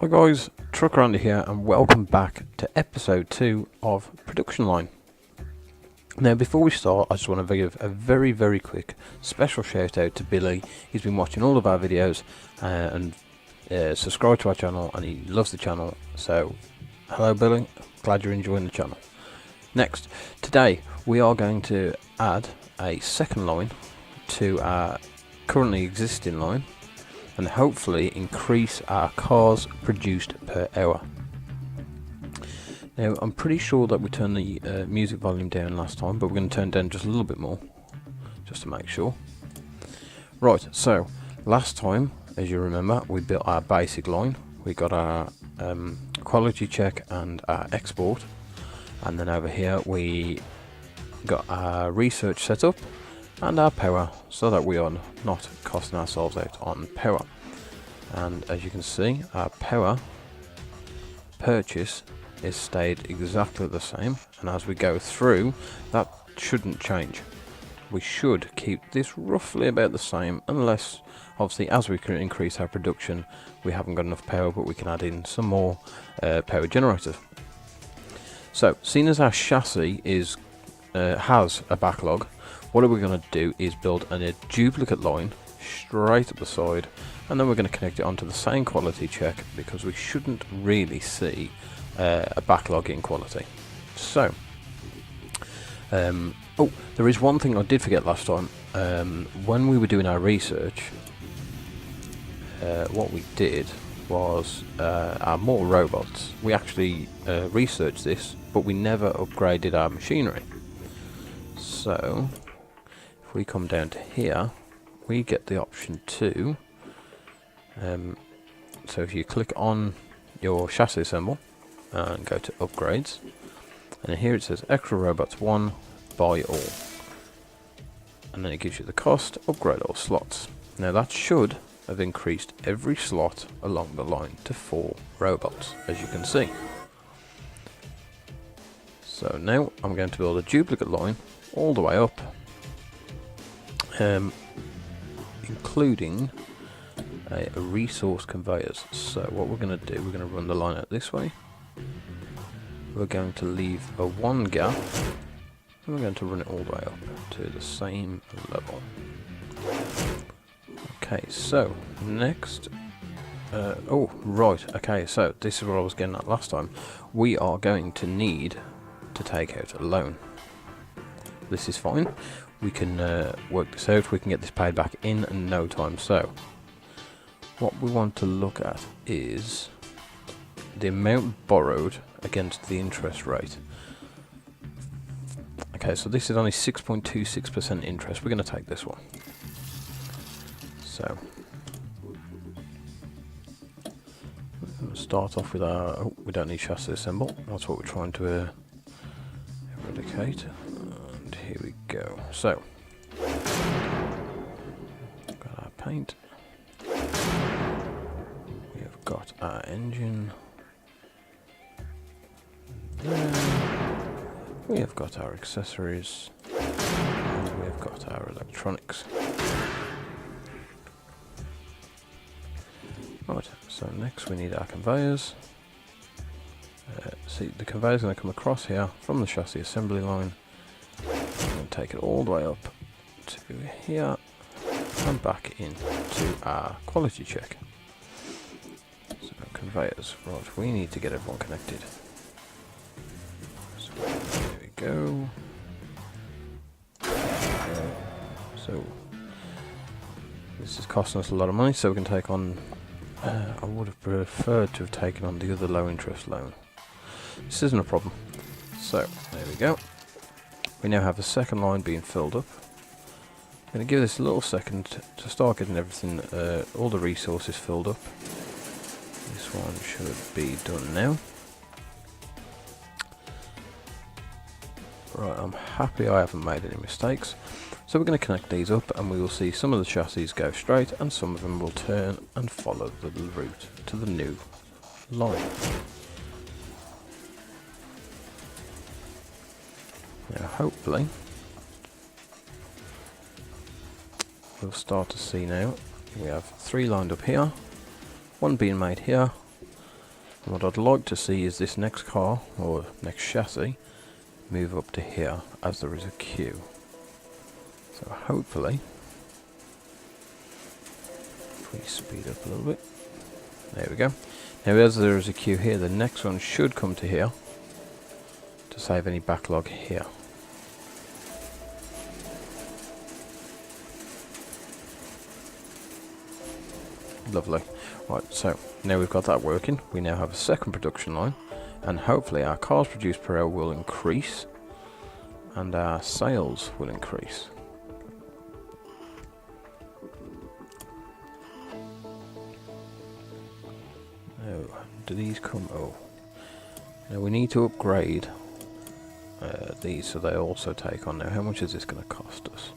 Hi guys, Trucker Andy here and welcome back to episode 2 of Production Line. Now before we start, I just want to give a very quick special shout out to Billy. He's been watching all of our videos and subscribed to our channel and he loves the channel. So hello Billy, glad you're enjoying the channel. Next, today we are going to add a second line to our currently existing line and hopefully increase our cars produced per hour. Now I'm pretty sure that we turned the music volume down last time, but we're going to turn it down just a little bit more just to make sure. Right, so last time, as you remember, we built our basic line. We got our quality check and our export, and then over here we got our research set up and our power, so that we are not costing ourselves out on power. And as you can see, our power purchase is stayed exactly the same, and as we go through, that shouldn't change. We should keep this roughly about the same, unless obviously as we can increase our production we haven't got enough power, but we can add in some more power generators. So seeing as our chassis is has a backlog, what we're going to do is build a duplicate line straight up the side, and then we're going to connect it onto the same quality check, because we shouldn't really see a backlog in quality. So oh, there is one thing I did forget last time. When we were doing our research, what we did was our more robots. We actually researched this, but we never upgraded our machinery. So if we come down to here, we get the option to so if you click on your chassis symbol and go to upgrades, and here it says extra robots 1, buy all, and then it gives you the cost, upgrade all slots. Now that should have increased every slot along the line to 4 robots, as you can see. So now I'm going to build a duplicate line all the way up, including a resource conveyors. So what we're going to do, we're going to run the line out this way. We're going to leave a 1 gap, and we're going to run it all the way up to the same level. Okay, so next, oh right, okay, so this is what I was getting at last time. We are going to need to take out a loan. This is fine. We can work this out. We can get this paid back in no time. So what we want to look at is the amount borrowed against the interest rate. Okay, so this is only 6.26% interest. We're going to take this one. So we're going to start off with our, oh, we don't need chassis symbol. That's what we're trying to eradicate. And here we go. So got our paint. We have got our engine. There. We have got our accessories. And we have got our electronics. Right, so next we need our conveyors. See, the conveyor is going to come across here from the chassis assembly line and take it all the way up to here and back into our quality check. So conveyors, right, we need to get everyone connected. So there we go. So this is costing us a lot of money, so we can take on, I would have preferred to have taken on the other low interest loan. This isn't a problem. So there we go. We now have the second line being filled up. I'm going to give this a little second to start getting everything, all the resources filled up. This one should be done now. Right, I'm happy I haven't made any mistakes. So we're going to connect these up, and we will see some of the chassis go straight and some of them will turn and follow the route to the new line. Now hopefully we'll start to see now we have 3 lined up here, 1 being made here, What I'd like to see is this next car, or next chassis, move up to here as there is a queue. So hopefully, if we speed up a little bit, there we go. Now as there is a queue here, the next one should come to here to save any backlog here. Lovely. Right, so now we've got that working, we now have a second production line, and hopefully our cars produced per hour will increase and our sales will increase. Oh, do these come? Oh, now we need to upgrade these so they also take on. Now how much is this going to cost us?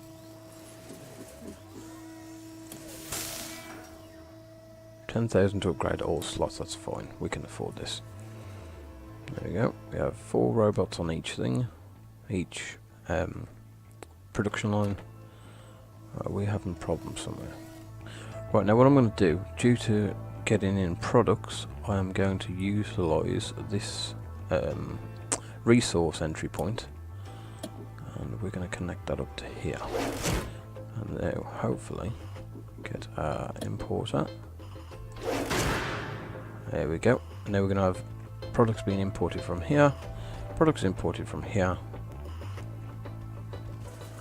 $10,000 to upgrade all slots. That's fine, we can afford this. There we go, we have 4 robots on each thing, each production line. We're having problems somewhere. Right, now what I'm going to do, due to getting in products, I am going to utilise this resource entry point, and we're going to connect that up to here, and now hopefully get our importer. There we go. Now we're going to have products being imported from here, products imported from here.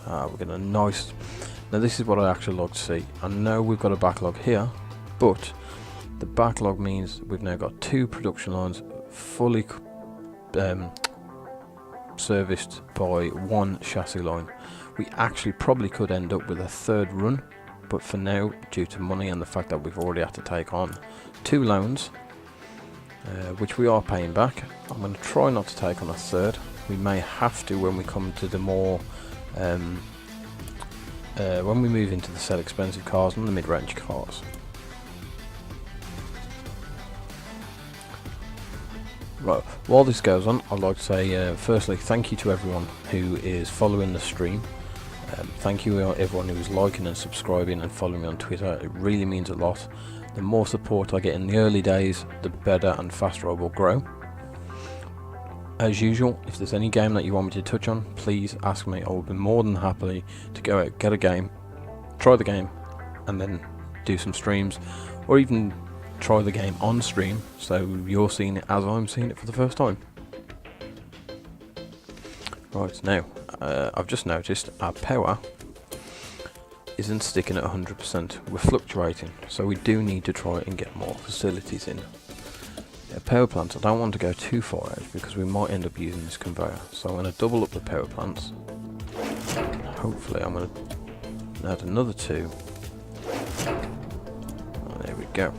We're going to nice. Now this is what I actually like to see. I know we've got a backlog here, but the backlog means we've now got 2 production lines fully serviced by 1 chassis line. We actually probably could end up with a 3rd run, but for now, due to money and the fact that we've already had to take on 2 loans, which we are paying back, I'm going to try not to take on a 3rd. We may have to when we come to the more when we move into the sell expensive cars and the mid-range cars. Right, while this goes on, I'd like to say firstly thank you to everyone who is following the stream. Thank you everyone who is liking and subscribing and following me on Twitter. It really means a lot. The more support I get in the early days, the better and faster I will grow. As usual, if there's any game that you want me to touch on, please ask me. I will be more than happy to go out, get a game, try the game, and then do some streams, or even try the game on stream, so you're seeing it as I'm seeing it for the first time. Right, now, I've just noticed our power isn't sticking at 100%. We're fluctuating, so we do need to try and get more facilities in. Power plants, I don't want to go too far out because we might end up using this conveyor, so I'm going to double up the power plants. Hopefully I'm going to add another 2. Oh, there we go.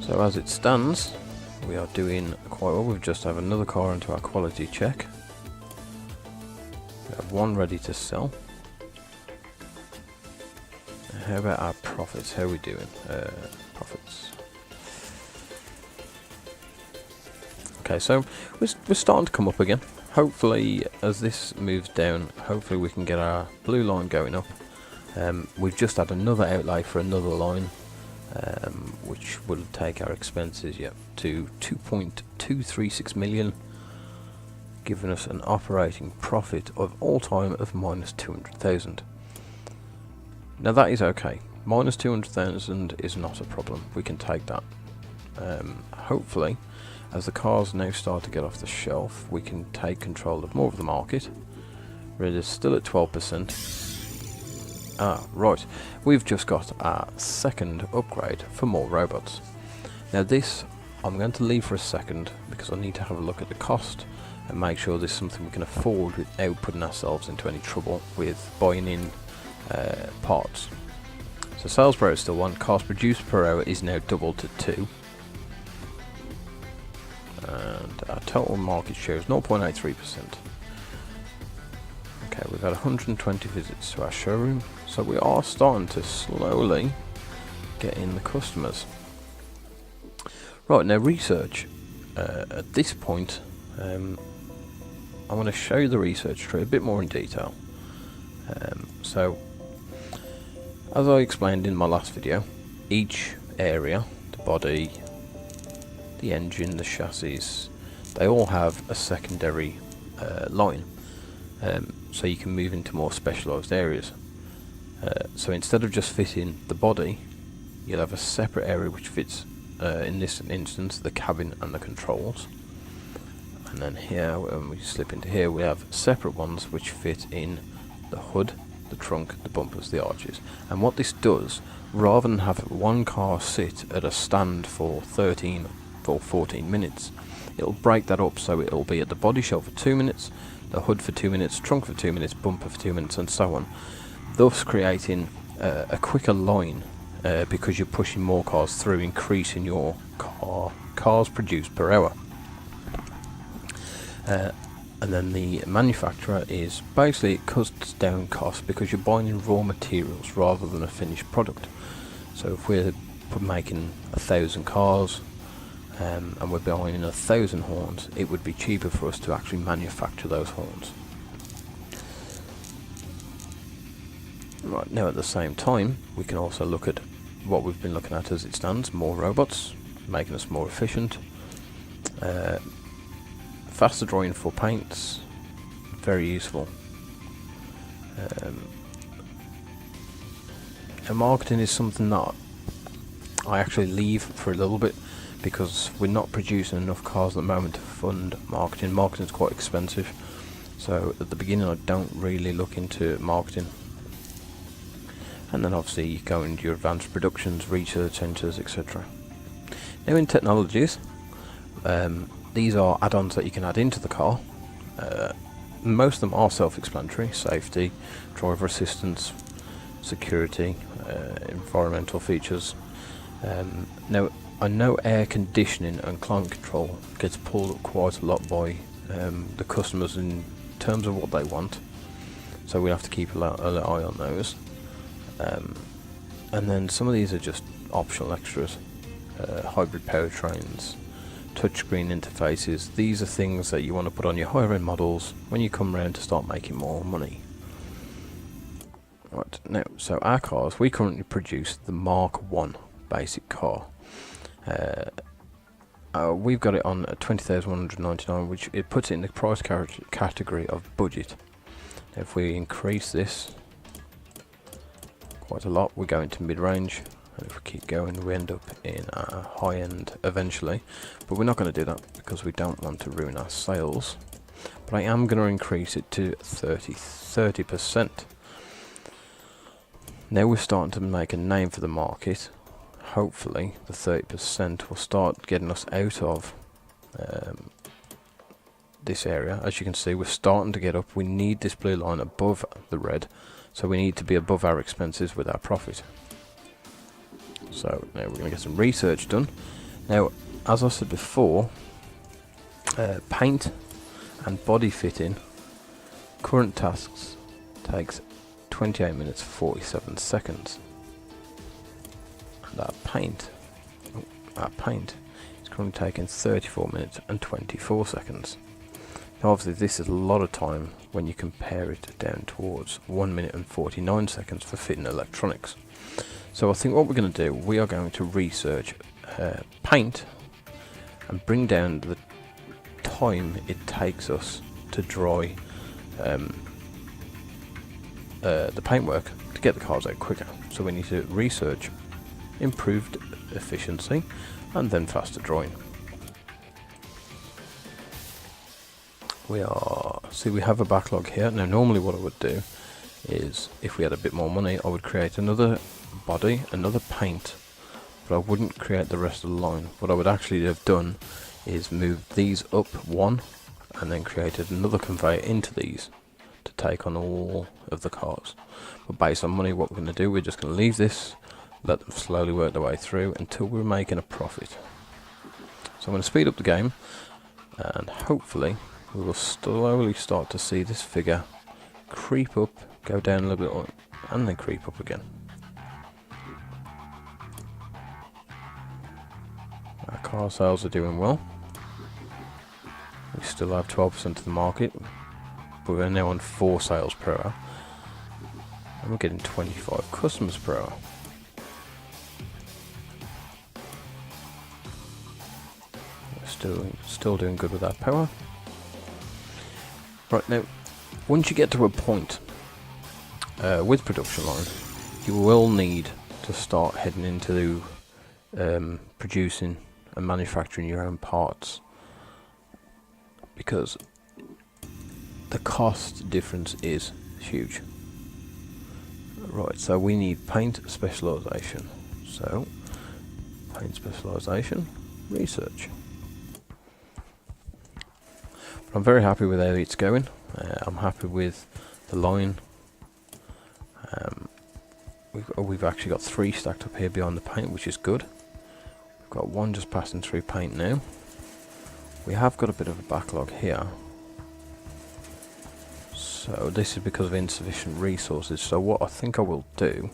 So as it stands, we are doing quite well. We've just have another car into our quality check. We have 1 ready to sell. How about our profits? How are we doing? Profits. Okay, so we're starting to come up again. Hopefully, as this moves down, hopefully we can get our blue line going up. We've just had another outlay for another line, which will take our expenses to 2.236 million, giving us an operating profit of all time of minus 200,000. Now that is okay. Minus 200,000 is not a problem. We can take that. Hopefully, as the cars now start to get off the shelf, we can take control of more of the market. We're still at 12%. Right. We've just got our second upgrade for more robots. Now this, I'm going to leave for a second because I need to have a look at the cost and make sure this is something we can afford without putting ourselves into any trouble with buying in parts. So sales per hour is still 1, cost produced per hour is now doubled to 2, and our total market share is 0.83%. Okay, we've had 120 visits to our showroom, so we are starting to slowly get in the customers. Right, now research. At this point, I want to show you the research tree a bit more in detail. So, as I explained in my last video, each area, the body, the engine, the chassis, they all have a secondary line, so you can move into more specialised areas. So instead of just fitting the body, you'll have a separate area which fits, in this instance, the cabin and the controls. And then here, when we slip into here, we have separate ones which fit in the hood, the trunk, the bumpers, the arches. And what this does, rather than have one car sit at a stand for 13 or 14 minutes, it'll break that up, so it'll be at the body shell for 2 minutes, the hood for 2 minutes, trunk for 2 minutes, bumper for 2 minutes, and so on, thus creating a quicker line, because you're pushing more cars through, increasing your cars produced per hour. And then the manufacturer is basically, it cuts down costs because you're buying in raw materials rather than a finished product. So if we're making 1,000 cars, and we're buying in 1,000 horns, it would be cheaper for us to actually manufacture those horns. Right, now at the same time, we can also look at what we've been looking at as it stands, more robots, making us more efficient. Faster drawing for paints, very useful. And marketing is something that I actually leave for a little bit, because we're not producing enough cars at the moment to fund marketing. Marketing is quite expensive, so at the beginning I don't really look into marketing. And then obviously you go into your advanced productions, research centres, etc. Now in technologies, these are add-ons that you can add into the car. Most of them are self-explanatory: safety, driver assistance, security, environmental features. Now I know air conditioning and climate control gets pulled up quite a lot by the customers in terms of what they want, so we have to keep an eye on those. And then some of these are just optional extras, hybrid powertrains, touchscreen interfaces. These are things that you want to put on your higher end models when you come around to start making more money. Right, now, so our cars, we currently produce the Mark 1 basic car. We've got it on at 20,199, which it puts it in the price category of budget. Now if we increase this quite a lot, we go into mid-range, and if we keep going we end up in a high-end eventually, but we're not going to do that because we don't want to ruin our sales. But I am going to increase it to 30%. Now we're starting to make a name for the market. Hopefully the 30% will start getting us out of this area. As you can see, we're starting to get up. We need this blue line above the red, so we need to be above our expenses with our profit. So now we're going to get some research done. Now, as I said before, paint and body fitting, current tasks takes 28 minutes 47 seconds. And our paint is currently taking 34 minutes and 24 seconds. Now obviously this is a lot of time when you compare it down towards 1 minute and 49 seconds for fitting electronics. So I think what we're going to do, we are going to research paint and bring down the time it takes us to dry the paintwork to get the cars out quicker. So we need to research improved efficiency and then faster drawing. We have a backlog here. Now normally what I would do is, if we had a bit more money, I would create another body, another paint, but I wouldn't create the rest of the line. What I would actually have done is move these up one and then created another conveyor into these to take on all of the cars. But based on money, what we're going to do, we're just going to leave this, let them slowly work their way through until we're making a profit. So I'm going to speed up the game, and hopefully we will slowly start to see this figure creep up, go down a little bit, and then creep up again. Our car sales are doing well. We still have 12% of the market, but we're now on 4 sales per hour, and we're getting 25 customers per hour. still doing good with that power. Right, now, once you get to a point with production line, you will need to start heading into producing and manufacturing your own parts, because the cost difference is huge. Right, so we need paint specialization. So, paint specialization, research. But I'm very happy with how it's going. I'm happy with the line. We've actually got 3 stacked up here behind the paint, which is good. We've got 1 just passing through paint now. We have got a bit of a backlog here. So this is because of insufficient resources. So what I think I will do,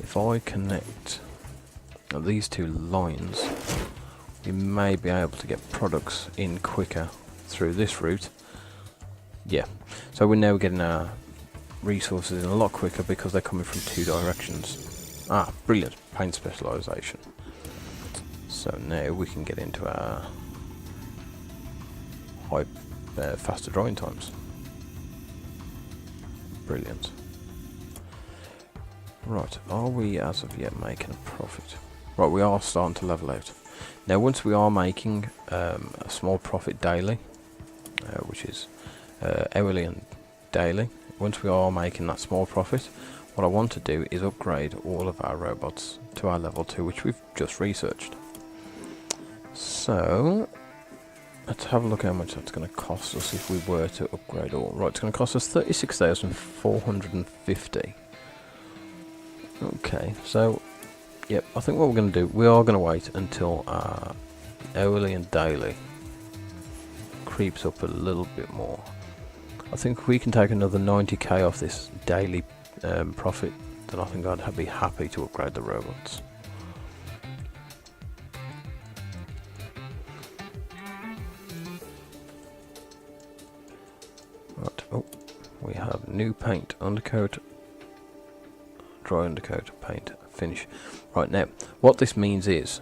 if I connect these 2 lines, we may be able to get products in quicker through this route. Yeah, so we're now getting our resources in a lot quicker because they're coming from 2 directions. Ah, brilliant, paint specialization. So now we can get into our faster drying times. Brilliant. Right, are we as of yet making a profit? Right, we are starting to level out. Now once we are making a small profit daily, which is hourly and daily, once we are making that small profit, what I want to do is upgrade all of our robots to our level 2, which we've just researched. So let's have a look how much that's going to cost us if we were to upgrade all. Right, it's going to cost us 36,450. Okay, so yep, I think what we're going to do, we are going to wait until our hourly and daily creeps up a little bit more. I think if we can take another 90k off this daily profit, then I think I'd be happy to upgrade the robots. Right, oh, we have new paint, undercoat, dry undercoat, paint, finish. Right, now, what this means is,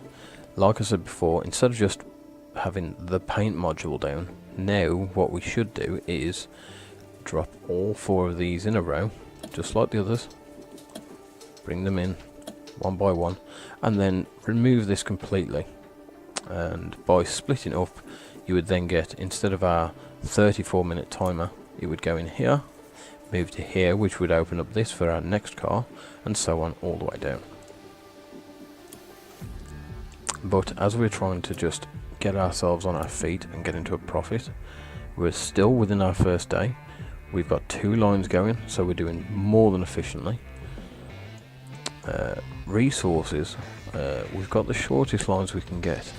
like I said before, instead of just having the paint module down, now what we should do is drop all 4 of these in a row, just like the others, bring them in one by one, and then remove this completely. And by splitting up, you would then get, instead of our 34-minute timer, it would go in here, move to here, which would open up this for our next car, and so on all the way down. But as we're trying to just get ourselves on our feet and get into a profit, we're still within our first day. We've got 2 lines going, so we're doing more than efficiently. Resources, we've got the shortest lines we can get.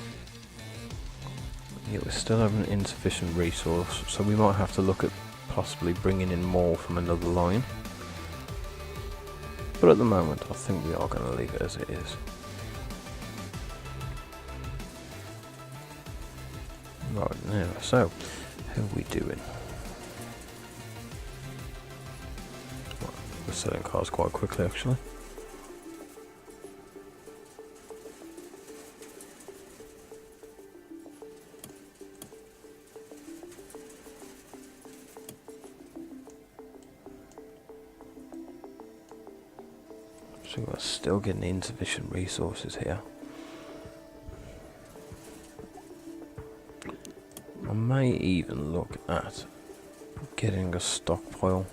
Yeah, we're still having insufficient resource, so we might have to look at possibly bringing in more from another line. But at the moment, I think we are going to leave it as it is. Right now, so how are we doing? Well, we're selling cars quite quickly, actually. So we're still getting insufficient resources here. I may even look at getting a stockpile.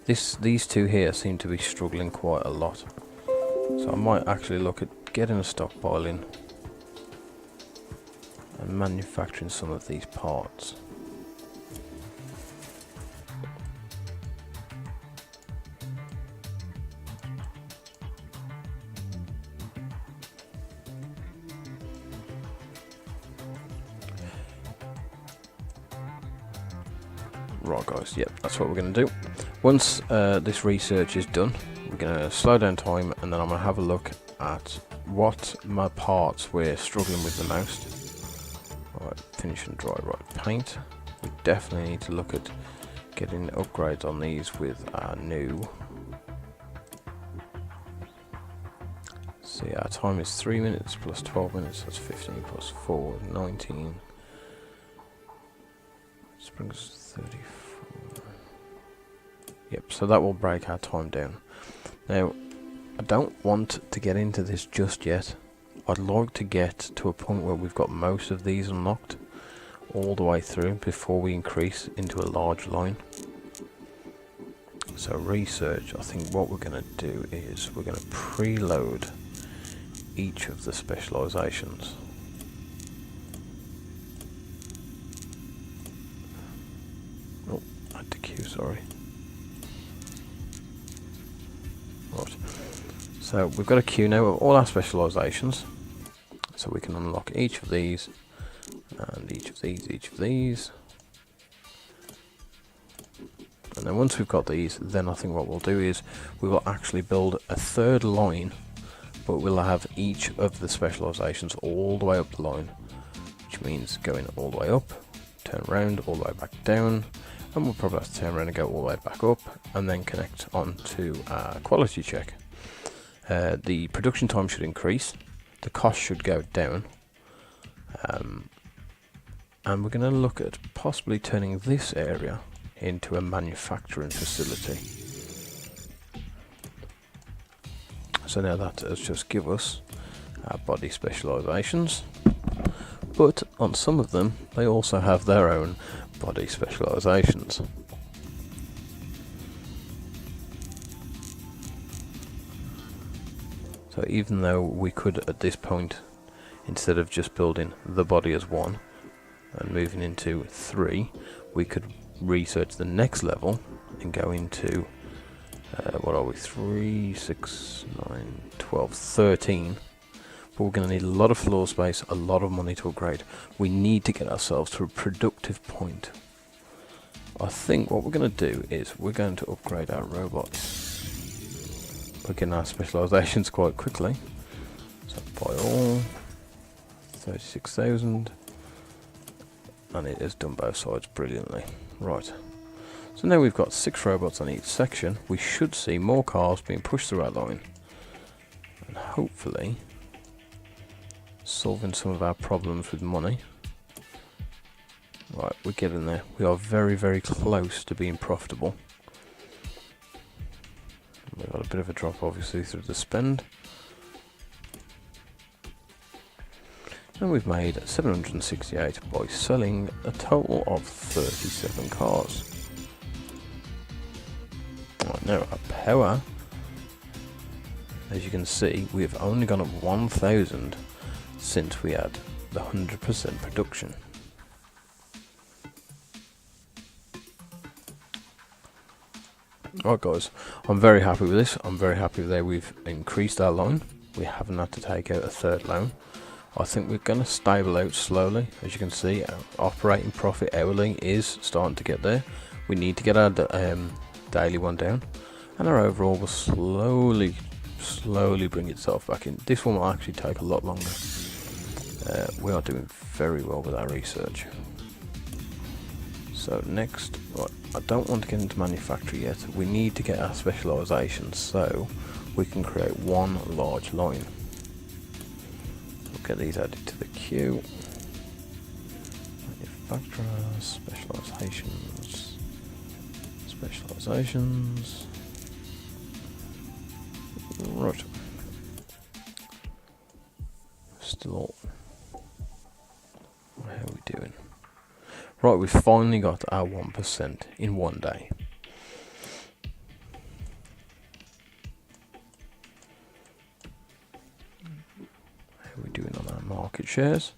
These 2 here seem to be struggling quite a lot, so I might actually look at getting a stockpile in and manufacturing some of these parts. Right guys, yep, that's what we're going to do. Once this research is done, we're going to slow down time, and then I'm going to have a look at what my parts we're struggling with the most. Right, finish and dry. Right, paint. We definitely need to look at getting upgrades on these with our new. See, our time is 3 minutes plus 12 minutes, that's 15 plus 4, 19. This brings us 34. Yep, so that will break our time down. Now, I don't want to get into this just yet. I'd like to get to a point where we've got most of these unlocked all the way through before we increase into a large line. So research, I think what we're going to do is we're going to preload each of the specializations. Oh, add to queue, sorry. Right. So we've got a queue now of all our specializations. So we can unlock each of these, and each of these. And then once we've got these, then I think what we'll do is we will actually build a third line, but we'll have each of the specializations all the way up the line, which means going all the way up, turn around, all the way back down, and we'll probably have to turn around and go all the way back up, and then connect onto our quality check. The production time should increase, the cost should go down, and we're going to look at possibly turning this area into a manufacturing facility. So now that has just give us our body specializations, but on some of them they also have their own body specializations. So even though we could at this point, instead of just building the body as 1 and moving into 3, we could research the next level and go into what are we, 3, 6, 9, 12, 13. But we're going to need a lot of floor space, a lot of money to upgrade. We need to get ourselves to a productive point. I think what we're going to do is we're going to upgrade our robots. We're getting our specializations quite quickly. So buy all, 36,000, and it has done both sides brilliantly. Right, so now we've got 6 robots on each section. We should see more cars being pushed through our line, and hopefully solving some of our problems with money. Right, we're getting there. We are very, very close to being profitable. We've got a bit of a drop obviously through the spend. And we've made 768 by selling a total of 37 cars. Right, now our power, as you can see, we've only gone up 1,000 since we had the 100% production. Right guys, I'm very happy with this. I'm very happy that we've increased our line. We haven't had to take out a third loan. I think we're going to stable out slowly. As you can see, our operating profit hourly is starting to get there. We need to get our daily one down, and our overall will slowly bring itself back in. This one will actually take a lot longer. We are doing very well with our research. So next, right, I don't want to get into manufacturing yet. We need to get our specializations so we can create one large line. We'll get these added to the queue. Manufacturers, specializations. Right. Still, how are we doing? Right, we've finally got our 1% in one day. How are we doing on our market shares?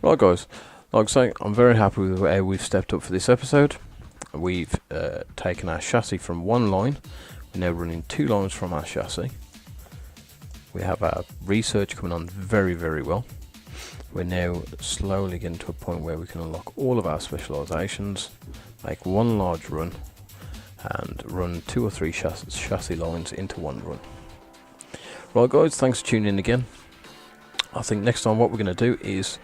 Right guys, like I say, I'm very happy with how we've stepped up for this episode. We've taken our chassis from one line. We're now running 2 lines from our chassis. We have our research coming on very, very well. We're now slowly getting to a point where we can unlock all of our specializations, make one large run, and run 2 or 3 chassis lines into one run. Right guys, thanks for tuning in again. I think next time what we're going to do is,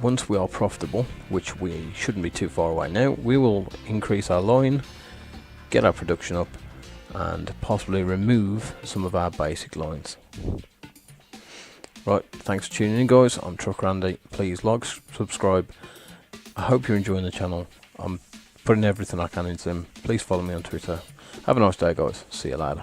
once we are profitable, which we shouldn't be too far away now, we will increase our line, get our production up, and possibly remove some of our basic lines. Right, thanks for tuning in, guys. I'm Truck Randy. Please like, subscribe. I hope you're enjoying the channel. I'm putting everything I can into them. Please follow me on Twitter. Have a nice day, guys. See you later.